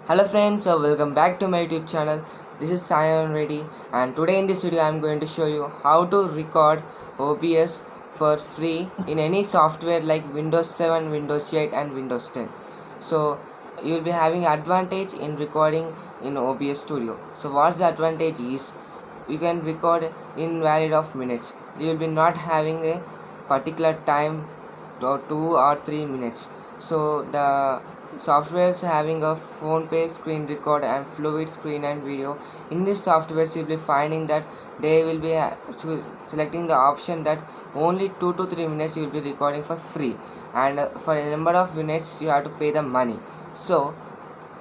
Hello friends, welcome back to my YouTube channel. This is Sayan Reddy, and today in this video I am going to show you how to record OBS for free in any software like Windows 7, Windows 8 and Windows 10. So you will be having advantage in recording in OBS Studio. So what's the advantage is you can record in valid of minutes. You will be not having a particular time or 2 or 3 minutes. So the software is having a phone pay screen record and fluid screen and video. In this software you'll be finding that they will be selecting the option that only 2 to 3 minutes you will be recording for free, and for a number of minutes you have to pay the money. So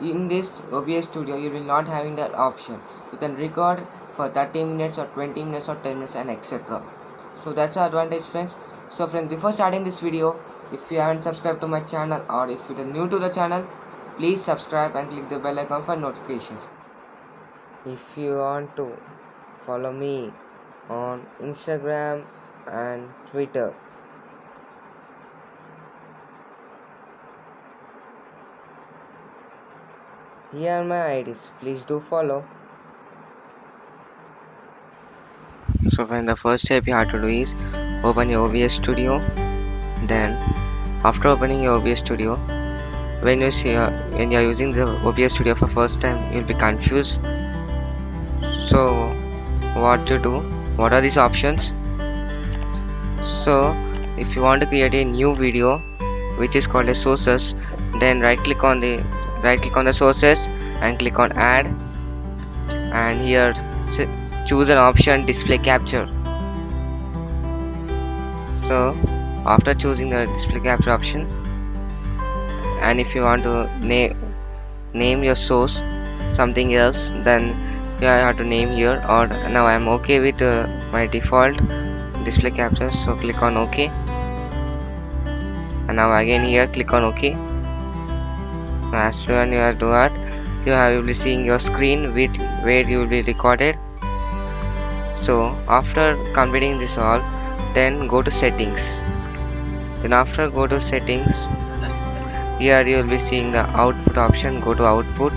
in this OBS Studio you will not having that option. You can record for 30 minutes or 20 minutes or 10 minutes and etc. So that's the advantage, friends. So friends, before starting this video, if you haven't subscribed to my channel or if you're new to the channel, please subscribe and click the bell icon for notifications. If you want to follow me on Instagram and Twitter, here are my IDs, please do follow. So when the first step you have to do is open your OBS Studio. Then after opening your OBS Studio, when you're using the OBS Studio for first time, you'll be confused. So what to do? What are these options? So if you want to create a new video which is called as sources, then right click on the sources and click on add, and here choose an option display capture. So after choosing the display capture option, and if you want to name your source something else, then you have to name here. Or now I am okay with my default display capture, so click on OK, and now again here click on OK. As soon as you do that, you will be seeing your screen with where you will be recorded. So after completing this all, then go to settings. Then after go to settings, here you will be seeing the output option. Go to output,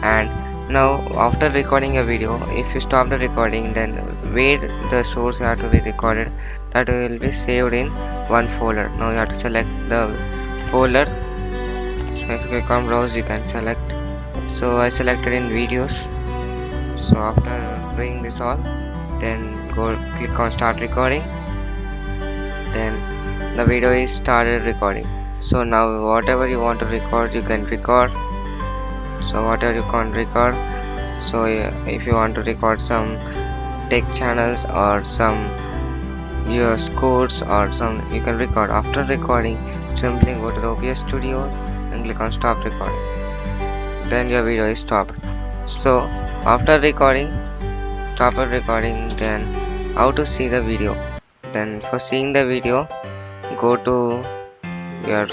and now after recording a video, if you stop the recording, then where the source have to be recorded, that will be saved in one folder. Now you have to select the folder. So if you click on browse, you can select. So I selected in videos. So after doing this all, then click on start recording. Then the video is started recording. So now whatever you want to record, you can record. So whatever you can't record, so if you want to record some tech channels or some your scores or some, you can record. After recording, simply go to the OBS Studio and click on stop recording. Then your video is stopped. So after recording, stop recording, then how to see the video? Then for seeing the video, go to your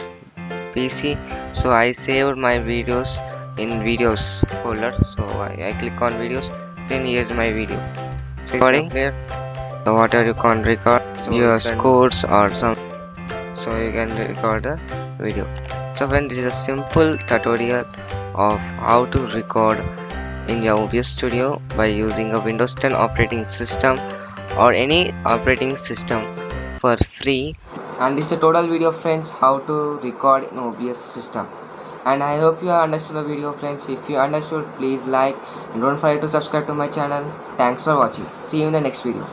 PC. So I saved my videos in videos folder, so I click on videos, then here's my video. So recording, so whatever you can record, so your scores or some, so you can record the video. So when this is a simple tutorial of how to record in your OBS Studio by using a Windows 10 operating system or any operating system for free. And this is a total video, friends, how to record in OBS system. And I hope you have understood the video, friends. If you understood, please like and don't forget to subscribe to my channel. Thanks for watching. See you in the next video.